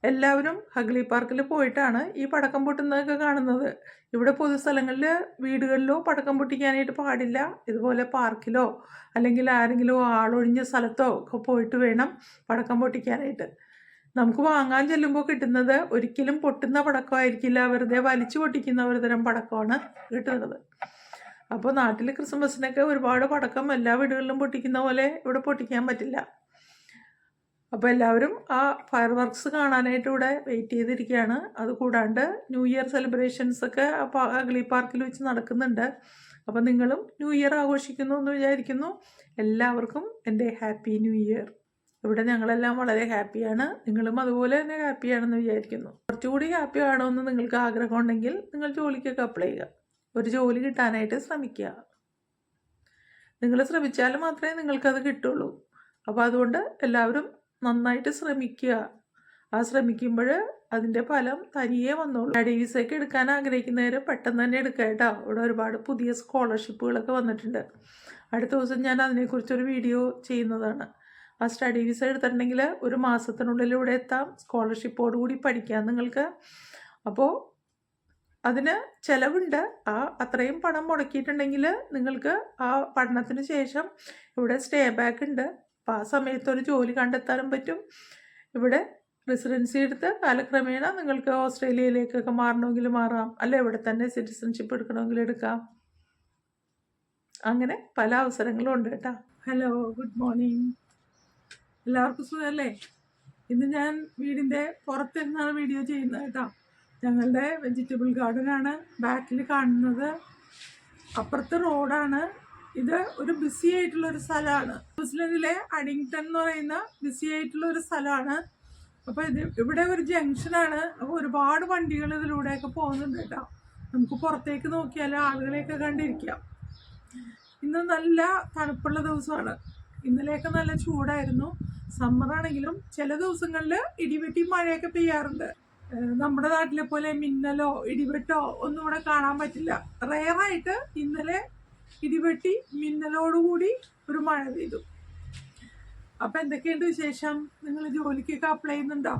എല്ലാവരും ഹഗ്ലി പാർക്കിൽ പോയിട്ടാണ് ഈ പടക്കം പൊട്ടുന്നതൊക്കെ കാണുന്നത്. ഇവിടെ പൊതുസ്ഥലങ്ങളിൽ വീടുകളിലോ പടക്കം പൊട്ടിക്കാനായിട്ട് പാടില്ല. ഇതുപോലെ പാർക്കിലോ അല്ലെങ്കിൽ ആരെങ്കിലും ആളൊഴിഞ്ഞ സ്ഥലത്തോ ഒക്കെ പോയിട്ട് വേണം പടക്കം പൊട്ടിക്കാനായിട്ട്. നമുക്ക് വാങ്ങാൻ ചെല്ലുമ്പോൾ കിട്ടുന്നത് ഒരിക്കലും പൊട്ടുന്ന പടക്കമായിരിക്കില്ല, വെറുതെ വലിച്ചു പൊട്ടിക്കുന്ന ഒരു തരം പടക്കമാണ് കിട്ടുന്നത്. അപ്പോൾ നാട്ടിൽ ക്രിസ്മസിനൊക്കെ ഒരുപാട് പടക്കം എല്ലാ വീടുകളിലും പൊട്ടിക്കുന്ന പോലെ ഇവിടെ പൊട്ടിക്കാൻ പറ്റില്ല. അപ്പോൾ എല്ലാവരും ആ ഫയർ വർക്ക്സ് കാണാനായിട്ട് ഇവിടെ വെയിറ്റ് ചെയ്തിരിക്കുകയാണ്. അതുകൂടാണ്ട് ന്യൂ ഇയർ സെലിബ്രേഷൻസ് ഒക്കെ ഹഗ്ലി പാർക്കിൽ വെച്ച് നടക്കുന്നുണ്ട്. അപ്പോൾ നിങ്ങളും ന്യൂ ഇയർ ആഘോഷിക്കുന്നു എന്ന് വിചാരിക്കുന്നു. എല്ലാവർക്കും എൻ്റെ ഹാപ്പി ന്യൂ ഇയർ. ഇവിടെ ഞങ്ങളെല്ലാം വളരെ ഹാപ്പിയാണ്, നിങ്ങളും അതുപോലെ തന്നെ ഹാപ്പിയാണെന്ന് വിചാരിക്കുന്നു. കുറച്ചുകൂടി ഹാപ്പി ആണോയെന്ന് നിങ്ങൾക്ക് ആഗ്രഹമുണ്ടെങ്കിൽ നിങ്ങൾ ജോലിക്കൊക്കെ അപ്ലൈ ചെയ്യുക, ഒരു ജോലി കിട്ടാനായിട്ട് ശ്രമിക്കുക. നിങ്ങൾ ശ്രമിച്ചാൽ മാത്രമേ നിങ്ങൾക്കത് കിട്ടുള്ളൂ. അപ്പോൾ അതുകൊണ്ട് എല്ലാവരും നന്നായിട്ട് ശ്രമിക്കുക. ആ ശ്രമിക്കുമ്പോൾ അതിൻ്റെ ഫലം തനിയെ വന്നോളൂ. സ്റ്റഡി വിസയൊക്കെ എടുക്കാൻ ആഗ്രഹിക്കുന്നവർ പെട്ടെന്ന് തന്നെ എടുക്കുക കേട്ടോ. ഇവിടെ ഒരുപാട് പുതിയ സ്കോളർഷിപ്പുകളൊക്കെ വന്നിട്ടുണ്ട്. അടുത്ത ദിവസം ഞാൻ അതിനെക്കുറിച്ചൊരു വീഡിയോ ചെയ്യുന്നതാണ്. ആ സ്റ്റഡി വിസ എടുത്തിട്ടുണ്ടെങ്കിൽ ഒരു മാസത്തിനുള്ളിൽ ഇവിടെ എത്താം, സ്കോളർഷിപ്പോടുകൂടി പഠിക്കാം നിങ്ങൾക്ക്. അപ്പോൾ അതിന് ചിലവുണ്ട്. അത്രയും പണം മുടക്കിയിട്ടുണ്ടെങ്കിൽ നിങ്ങൾക്ക് ആ പഠനത്തിന് ശേഷം ഇവിടെ സ്റ്റേ ബാക്ക് ഉണ്ട്. അപ്പോൾ ആ സമയത്ത് ഒരു ജോലി കണ്ടെത്താനും പറ്റും. ഇവിടെ റെസിഡൻസി എടുത്ത് കാലക്രമേണ നിങ്ങൾക്ക് ഓസ്ട്രേലിയയിലേക്കൊക്കെ മാറണമെങ്കിൽ മാറാം, അല്ല ഇവിടെ തന്നെ സിറ്റിസൺഷിപ്പ് എടുക്കണമെങ്കിൽ എടുക്കാം. അങ്ങനെ പല അവസരങ്ങളും ഉണ്ട് കേട്ടോ. Hello, good morning. എല്ലാവർക്കും സുഖമല്ലേ? ഇന്ന് ഞാൻ വീടിൻ്റെ പുറത്തിരുന്നാണ് വീഡിയോ ചെയ്യുന്നത് കേട്ടോ. ഞങ്ങളുടെ വെജിറ്റബിൾ ഗാർഡനാണ് ബാക്കിൽ കാണുന്നത്. അപ്പുറത്തെ റോഡാണ്. ഇത് ഒരു ബിസി ആയിട്ടുള്ളൊരു സ്ഥലമാണ്. ന്യൂസിലൻഡിലെ അഡിങ്ടൺ എന്ന് പറയുന്ന ബിസി ആയിട്ടുള്ളൊരു സ്ഥലമാണ്. അപ്പോൾ ഇവിടെ ഒരു ജംഗ്ഷനാണ്. അപ്പോൾ ഒരുപാട് വണ്ടികൾ ഇതിലൂടെയൊക്കെ പോകുന്നുണ്ട് കേട്ടോ. നമുക്ക് പുറത്തേക്ക് നോക്കിയാൽ ആളുകളെയൊക്കെ കണ്ടിരിക്കാം. ഇന്ന് നല്ല തണുപ്പുള്ള ദിവസമാണ്. ഇന്നലെയൊക്കെ നല്ല ചൂടായിരുന്നു. സമ്മറാണെങ്കിലും ചില ദിവസങ്ങളിൽ ഇടിവെട്ടി മഴയൊക്കെ പെയ്യാറുണ്ട്. നമ്മുടെ നാട്ടിലെ പോലെ മിന്നലോ ഇടിവെട്ടോ ഒന്നും ഇവിടെ കാണാൻ പറ്റില്ല. റെയറായിട്ട് ഇന്നലെ ഇടിവെട്ടി മിന്നലോടുകൂടി ഒരു മഴ പെയ്തു. അപ്പം എന്തൊക്കെയുണ്ട് വിശേഷം? നിങ്ങൾ ജോലിക്കൊക്കെ അപ്ലൈ ചെയ്യുന്നുണ്ടോ?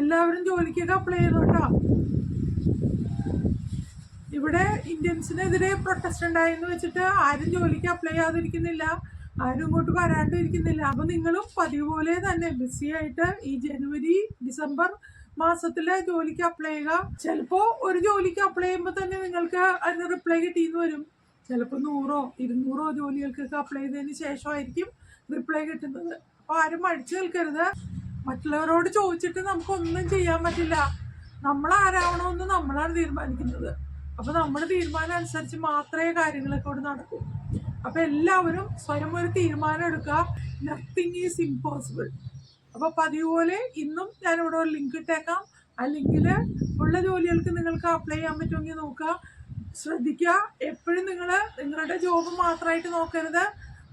എല്ലാവരും ജോലിക്കൊക്കെ അപ്ലൈ ചെയ്യുന്നുണ്ടോ? ഇവിടെ ഇന്ത്യൻസിനെതിരെ പ്രൊട്ടസ്റ്റ് ഉണ്ടായെന്ന് വെച്ചിട്ട് ആരും ജോലിക്ക് അപ്ലൈ ചെയ്യാതിരിക്കുന്നില്ല, ആരും ഇങ്ങോട്ട് വരാണ്ടിരിക്കുന്നില്ല. അപ്പം നിങ്ങളും പതിവ് പോലെ തന്നെ ബിസി ആയിട്ട് ഈ ജനുവരി ഡിസംബർ മാസത്തില് ജോലിക്ക് അപ്ലൈ ചെയ്യുക. ചിലപ്പോൾ ഒരു ജോലിക്ക് അപ്ലൈ ചെയ്യുമ്പോൾ തന്നെ നിങ്ങൾക്ക് അതിന് റിപ്ലൈ കിട്ടിയെന്ന് വരും. ചിലപ്പോൾ 100 200 ജോലികൾക്കൊക്കെ അപ്ലൈ ചെയ്തതിന് ശേഷമായിരിക്കും റിപ്ലൈ കിട്ടുന്നത്. അപ്പോൾ ആരും മടിച്ചു നിൽക്കരുത്. മറ്റുള്ളവരോട് ചോദിച്ചിട്ട് നമുക്കൊന്നും ചെയ്യാൻ പറ്റില്ല. നമ്മൾ ആരാവണമെന്ന് നമ്മളാണ് തീരുമാനിക്കുന്നത്. അപ്പോൾ നമ്മുടെ തീരുമാനം അനുസരിച്ച് മാത്രമേ കാര്യങ്ങളൊക്കെ ഇവിടെ നടക്കൂ. അപ്പോൾ എല്ലാവരും സ്വയം ഒരു തീരുമാനം എടുക്കുക. Nothing is impossible. അപ്പോൾ പതിവ് പോലെ ഇന്നും ഞാനിവിടെ ഒരു ലിങ്ക് ഇട്ടേക്കാം. ആ ലിങ്കിൽ ഉള്ള ജോലികൾക്ക് നിങ്ങൾക്ക് അപ്ലൈ ചെയ്യാൻ പറ്റുമെങ്കിൽ നോക്കുക. ശ്രദ്ധിക്കുക, എപ്പോഴും നിങ്ങൾ നിങ്ങളുടെ ജോബ് മാത്രമായിട്ട് നോക്കരുത്,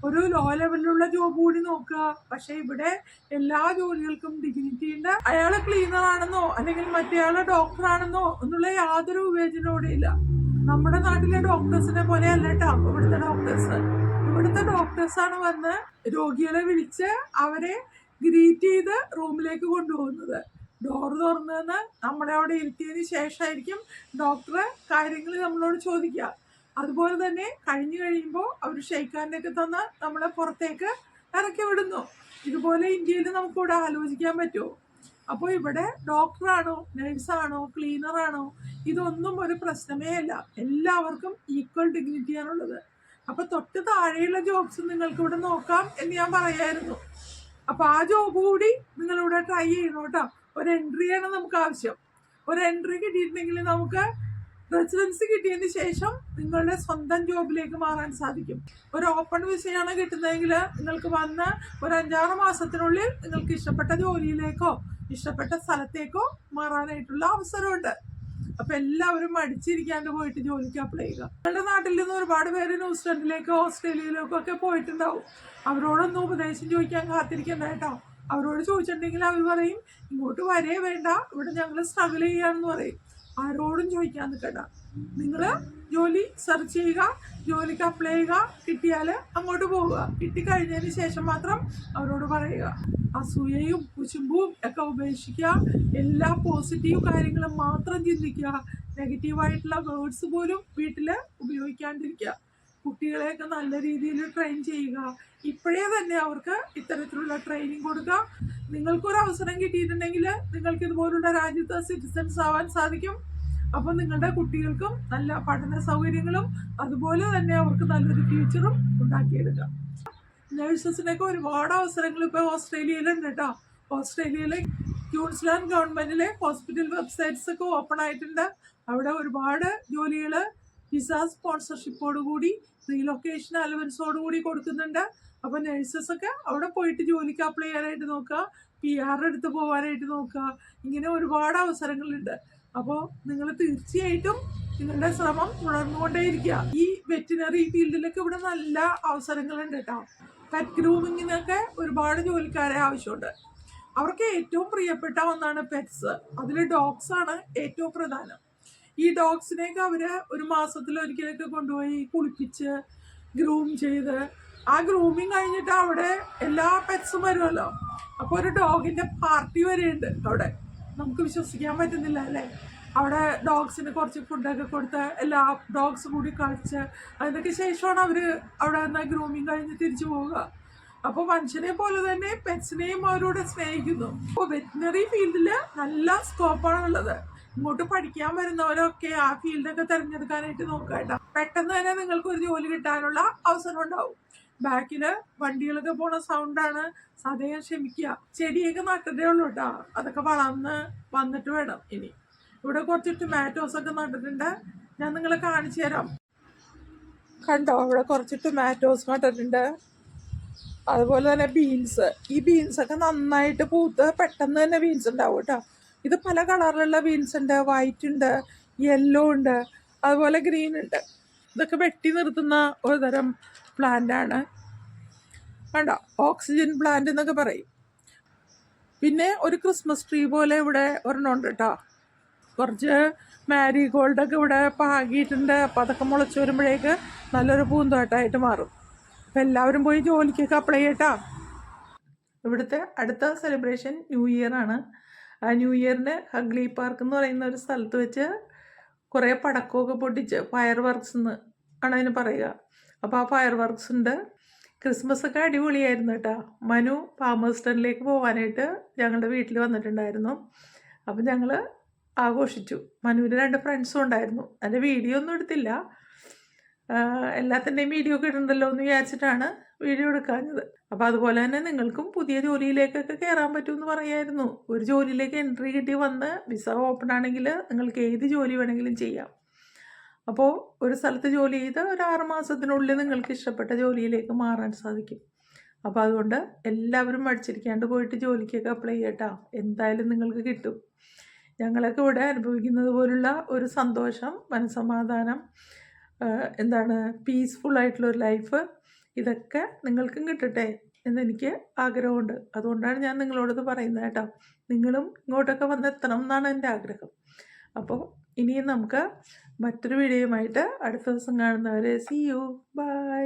ഒരു ലോ ലെവലിലുള്ള ജോബ് കൂടി നോക്കുക. പക്ഷെ ഇവിടെ എല്ലാ ജോലികൾക്കും ഡിഗ്നിറ്റി ഉണ്ട്. അയാള് ക്ലീനർ ആണെന്നോ അല്ലെങ്കിൽ മറ്റേയാള് ഡോക്ടർ ആണെന്നോ എന്നുള്ള യാതൊരു വിവേചനവും ഇല്ല. നമ്മുടെ നാട്ടിലെ ഡോക്ടേഴ്സിനെ പോലെ അല്ല കേട്ടോ ഇവിടുത്തെ ഡോക്ടേഴ്സ്. ഇവിടുത്തെ ഡോക്ടേഴ്സാണ് വന്ന് രോഗികളെ വിളിച്ച് അവരെ ഗ്രീറ്റ് ചെയ്ത് റൂമിലേക്ക് കൊണ്ടുപോകുന്നത്. ഡോറ് തുറന്ന് നമ്മളെ അവിടെ ഇരുത്തിയതിന് ശേഷമായിരിക്കും ഡോക്ടർ കാര്യങ്ങൾ നമ്മളോട് ചോദിക്കുക. അതുപോലെ തന്നെ കഴിഞ്ഞു കഴിയുമ്പോൾ അവർ ഷെയ്ക്കാനൊക്കെ തന്ന് നമ്മളെ പുറത്തേക്ക് ഇറക്കി വിടുന്നു. ഇതുപോലെ ഇന്ത്യയിൽ നമുക്കിവിടെ ആലോചിക്കാൻ പറ്റുമോ? അപ്പോൾ ഇവിടെ ഡോക്ടറാണോ നഴ്സാണോ ക്ലീനറാണോ ഇതൊന്നും ഒരു പ്രശ്നമേ അല്ല. എല്ലാവർക്കും ഈക്വൽ ഡിഗ്നിറ്റിയാണുള്ളത്. അപ്പോൾ തൊട്ട് താഴെയുള്ള ജോബ്സ് നിങ്ങൾക്ക് ഇവിടെ നോക്കാം എന്ന് ഞാൻ പറയായിരുന്നു. അപ്പോൾ ആ ജോബ് കൂടി നിങ്ങളിവിടെ ട്രൈ ചെയ്യണം കേട്ടോ. ഒരു എൻട്രിയാണ് നമുക്ക് ആവശ്യം. ഒരു എൻട്രി കിട്ടിയിട്ടുണ്ടെങ്കിൽ നമുക്ക് റെസിഡൻസി കിട്ടിയതിന് ശേഷം നിങ്ങളുടെ സ്വന്തം ജോബിലേക്ക് മാറാൻ സാധിക്കും. ഒരു ഓപ്പൺ വിസയാണ് കിട്ടുന്നതെങ്കിൽ നിങ്ങൾക്ക് വന്ന് ഒരു 5-6 മാസത്തിനുള്ളിൽ നിങ്ങൾക്ക് ഇഷ്ടപ്പെട്ട ജോലിയിലേക്കോ ഇഷ്ടപ്പെട്ട സ്ഥലത്തേക്കോ മാറാനായിട്ടുള്ള അവസരമുണ്ട്. അപ്പം എല്ലാവരും മടിച്ചിരിക്കാണ്ട് പോയിട്ട് ജോലിക്ക് അപ്ലൈ ചെയ്യുക. നിങ്ങളുടെ നാട്ടിൽ നിന്ന് ഒരുപാട് പേര് ന്യൂസിലൻഡിലേക്കോ ഓസ്ട്രേലിയയിലേക്കോ ഒക്കെ പോയിട്ടുണ്ടാവും. അവരോടൊന്നും ഉപദേശം ചോദിക്കാൻ കാത്തിരിക്കണ്ട കേട്ടോ. അവരോട് ചോദിച്ചിട്ടുണ്ടെങ്കിൽ അവർ പറയും ഇങ്ങോട്ട് വരേ വേണ്ട, ഇവിടെ ഞങ്ങൾ സ്ട്രഗിൾ ചെയ്യാണെന്ന് പറയും. ആരോടും ചോദിക്കാൻ നിൽക്കണ്ട. നിങ്ങൾ ജോലി സെർച്ച് ചെയ്യുക, ജോലിക്ക് അപ്ലൈ ചെയ്യുക, കിട്ടിയാൽ അങ്ങോട്ട് പോവുക. കിട്ടിക്കഴിഞ്ഞതിന് ശേഷം മാത്രം അവരോട് പറയുക. അസൂയയും കുശുമ്പും ഒക്കെ ഉപേക്ഷിക്കുക. എല്ലാ പോസിറ്റീവ് കാര്യങ്ങളും മാത്രം ചിന്തിക്കുക. നെഗറ്റീവായിട്ടുള്ള വേർഡ്സ് പോലും വീട്ടിൽ ഉപയോഗിക്കാണ്ടിരിക്കുക. കുട്ടികളെയൊക്കെ നല്ല രീതിയിൽ ട്രെയിൻ ചെയ്യുക. ഇപ്പോഴേ തന്നെ അവർക്ക് ഇത്തരത്തിലുള്ള ട്രെയിനിങ് കൊടുക്കുക. നിങ്ങൾക്കൊരു അവസരം കിട്ടിയിട്ടുണ്ടെങ്കിൽ നിങ്ങൾക്ക് ഇതുപോലുള്ള രാജ്യത്ത് സിറ്റിസൺസ് ആവാൻ സാധിക്കും. അപ്പം നിങ്ങളുടെ കുട്ടികൾക്കും നല്ല പഠന സൗകര്യങ്ങളും അതുപോലെ തന്നെ അവർക്ക് നല്ലൊരു ഫ്യൂച്ചറും ഉണ്ടാക്കിയെടുക്കാം. നഴ്സസിനൊക്കെ ഒരുപാട് അവസരങ്ങൾ ഇപ്പോൾ ഓസ്ട്രേലിയയിലുണ്ട് കേട്ടോ. ഓസ്ട്രേലിയയിലെ ക്യൂൻസ്ലാൻഡ് ഗവൺമെൻറ്റിലെ ഹോസ്പിറ്റൽ വെബ്സൈറ്റ്സ് ഒക്കെ ഓപ്പൺ ആയിട്ടുണ്ട്. അവിടെ ഒരുപാട് ജോലികൾ വിസ സ്പോൺസർഷിപ്പോടുകൂടി റീലൊക്കേഷൻ അലവൻസോടുകൂടി കൊടുക്കുന്നുണ്ട്. അപ്പോൾ നഴ്സസൊക്കെ അവിടെ പോയിട്ട് ജോലിക്ക് അപ്ലൈ ചെയ്യാനായിട്ട് നോക്കുക, PR എടുത്ത് പോകാനായിട്ട് നോക്കുക. ഇങ്ങനെ ഒരുപാട് അവസരങ്ങളുണ്ട്. അപ്പോൾ നിങ്ങൾ തീർച്ചയായിട്ടും നിങ്ങളുടെ ശ്രമം തുടർന്നുകൊണ്ടേയിരിക്കുക. ഈ വെറ്റിനറി ഫീൽഡിലൊക്കെ ഇവിടെ നല്ല അവസരങ്ങളുണ്ട് കേട്ടോ. പെറ്റ് ഗ്രൂമിങ്ങിനൊക്കെ ഒരുപാട് ജോലിക്കാരെ ആവശ്യമുണ്ട്. അവർക്ക് ഏറ്റവും പ്രിയപ്പെട്ട ഒന്നാണ് പെറ്റ്സ്. അതിൽ ഡോഗ്സ് ആണ് ഏറ്റവും പ്രധാനം. ഈ ഡോഗ്സിനെയൊക്കെ അവർ ഒരു മാസത്തിലൊരിക്കലൊക്കെ കൊണ്ടുപോയി കുളിപ്പിച്ച് ഗ്രൂം ചെയ്ത്, ആ ഗ്രൂമിങ് കഴിഞ്ഞിട്ട് അവിടെ എല്ലാ പെറ്റ്സും വരുമല്ലോ. അപ്പോൾ ഒരു ഡോഗിൻ്റെ പാർട്ടി വരെയുണ്ട് അവിടെ. നമുക്ക് വിശ്വസിക്കാൻ പറ്റുന്നില്ല അല്ലേ. അവിടെ ഡോഗ്സിന് കുറച്ച് ഫുഡൊക്കെ കൊടുത്ത് എല്ലാ ഡോഗ്സും കൂടി കളിച്ച് അതിനൊക്കെ ശേഷമാണ് അവർ അവിടെ നിന്ന് ഗ്രൂമിങ് കഴിഞ്ഞ് തിരിച്ചു പോവുക. അപ്പോൾ മനുഷ്യനെ പോലെ തന്നെ പെറ്റ്സിനെയും അവരോട് സ്നേഹിക്കുന്നു. അപ്പോൾ വെറ്റിനറി ഫീൽഡിൽ നല്ല സ്കോപ്പാണുള്ളത്. ഇങ്ങോട്ട് പഠിക്കാൻ വരുന്നവരൊക്കെ ആ ഫീൽഡൊക്കെ തിരഞ്ഞെടുക്കാനായിട്ട് നോക്കുക കേട്ടോ. പെട്ടെന്ന് തന്നെ നിങ്ങൾക്കൊരു ജോലി കിട്ടാനുള്ള അവസരം ഉണ്ടാവും. ബാക്കിൽ വണ്ടികളൊക്കെ പോണ സൗണ്ടാണ്, സദയം ക്ഷമിക്കുക. ചെടിയൊക്കെ നട്ടിട്ടേ ഉള്ളൂ കേട്ടോ. അതൊക്കെ വളർന്ന് വന്നിട്ട് വേണം. ഇനി ഇവിടെ കുറച്ച് ടൊമാറ്റോസ് ഒക്കെ നട്ടിട്ടുണ്ട്. ഞാൻ നിങ്ങളെ കാണിച്ചു തരാം. കണ്ടോ, ഇവിടെ കുറച്ച് ടൊമാറ്റോസ് നട്ടിട്ടുണ്ട്. അതുപോലെ തന്നെ ബീൻസ്. ഈ ബീൻസൊക്കെ നന്നായിട്ട് പൂത്ത് പെട്ടെന്ന് തന്നെ ബീൻസ് ഉണ്ടാവും കേട്ടോ. ഇത് പല കളറിലുള്ള ബീൻസ് ഉണ്ട്. വൈറ്റ് ഉണ്ട്, യെല്ലോ ഉണ്ട്, അതുപോലെ ഗ്രീൻ ഉണ്ട്. ഇതൊക്കെ വെട്ടി നിർത്തുന്ന ഒരു തരം പ്ലാന്റാണ്. കണ്ടോ, ഓക്സിജൻ പ്ലാന്റ് എന്നൊക്കെ പറയും. പിന്നെ ഒരു ക്രിസ്മസ് ട്രീ പോലെ ഇവിടെ ഒരെണ്ണം ഉണ്ട് കേട്ടോ. കുറച്ച് മാരിഗോൾഡൊക്കെ ഇവിടെ പാകിയിട്ടുണ്ട്. അപ്പോൾ അതൊക്കെ മുളച്ച് വരുമ്പോഴേക്ക് നല്ലൊരു പൂന്തോട്ടമായിട്ട് മാറും. അപ്പോൾ എല്ലാവരും പോയി ജോലിക്കൊക്കെ അപ്ലൈ ചെയ്യട്ടോ. ഇവിടുത്തെ അടുത്ത സെലിബ്രേഷൻ ന്യൂ ഇയർ ആണ്. ആ ന്യൂ ഇയറിന് ഹഗ്ലി പാർക്ക് എന്ന് പറയുന്ന ഒരു സ്ഥലത്ത് വെച്ച് കുറേ പടക്കമൊക്കെ പൊട്ടിച്ച് ഫയർ വർക്ക്സ് എന്ന് ആണ് അതിന് പറയുക. അപ്പോൾ ആ ഫയർ വർക്ക്സ് ഉണ്ട്. ക്രിസ്മസ് ഒക്കെ അടിപൊളിയായിരുന്നു കേട്ടോ. മനു പാമേഴ്സ്റ്റണിലേക്ക് പോകാനായിട്ട് ഞങ്ങളുടെ വീട്ടിൽ വന്നിട്ടുണ്ടായിരുന്നു. അപ്പം ഞങ്ങൾ ആഘോഷിച്ചു. മനുവിന് 2 ഫ്രണ്ട്സും ഉണ്ടായിരുന്നു. അതിൻ്റെ വീഡിയോ ഒന്നും എടുത്തില്ല. എല്ലാത്തിൻ്റെയും വീഡിയോ ഒക്കെ ഇടുന്നുണ്ടല്ലോ എന്ന് വിചാരിച്ചിട്ടാണ് വീഡിയോ എടുക്കാഞ്ഞത്. അപ്പോൾ അതുപോലെ തന്നെ നിങ്ങൾക്കും പുതിയ ജോലിയിലേക്കൊക്കെ കയറാൻ പറ്റുമെന്ന് പറയായിരുന്നു. ഒരു ജോലിയിലേക്ക് എൻട്രി കിട്ടി വന്ന് വിസ ഓപ്പൺ ആണെങ്കിൽ നിങ്ങൾക്ക് ഏത് ജോലി വേണമെങ്കിലും ചെയ്യാം. അപ്പോൾ ഒരു സ്ഥലത്ത് ജോലി ചെയ്ത് ഒരു 6 മാസത്തിനുള്ളിൽ നിങ്ങൾക്ക് ഇഷ്ടപ്പെട്ട ജോലിയിലേക്ക് മാറാൻ സാധിക്കും. അപ്പോൾ അതുകൊണ്ട് എല്ലാവരും മടിച്ചിരിക്കാണ്ട് പോയിട്ട് ജോലിക്കൊക്കെ അപ്ലൈ ചെയ്യട്ടോ. എന്തായാലും നിങ്ങൾക്ക് കിട്ടും. ഞങ്ങളൊക്കെ ഇവിടെ അനുഭവിക്കുന്നത് പോലുള്ള ഒരു സന്തോഷം, മനസ്സമാധാനം, എന്താണ് പീസ്ഫുള്ളായിട്ടുള്ളൊരു ലൈഫ്, ഇതൊക്കെ നിങ്ങൾക്കും കിട്ടട്ടെ എന്നെനിക്ക് ആഗ്രഹമുണ്ട്. അതുകൊണ്ടാണ് ഞാൻ നിങ്ങളോടത് പറയുന്നത് കേട്ടോ. നിങ്ങളും ഇങ്ങോട്ടൊക്കെ വന്നെത്തണം എന്നാണ് എൻ്റെ ആഗ്രഹം. അപ്പോൾ ഇനിയും നമുക്ക് മറ്റൊരു വീഡിയോയുമായിട്ട് അടുത്ത ദിവസം കാണുന്നവരെ സീ യു, ബൈ.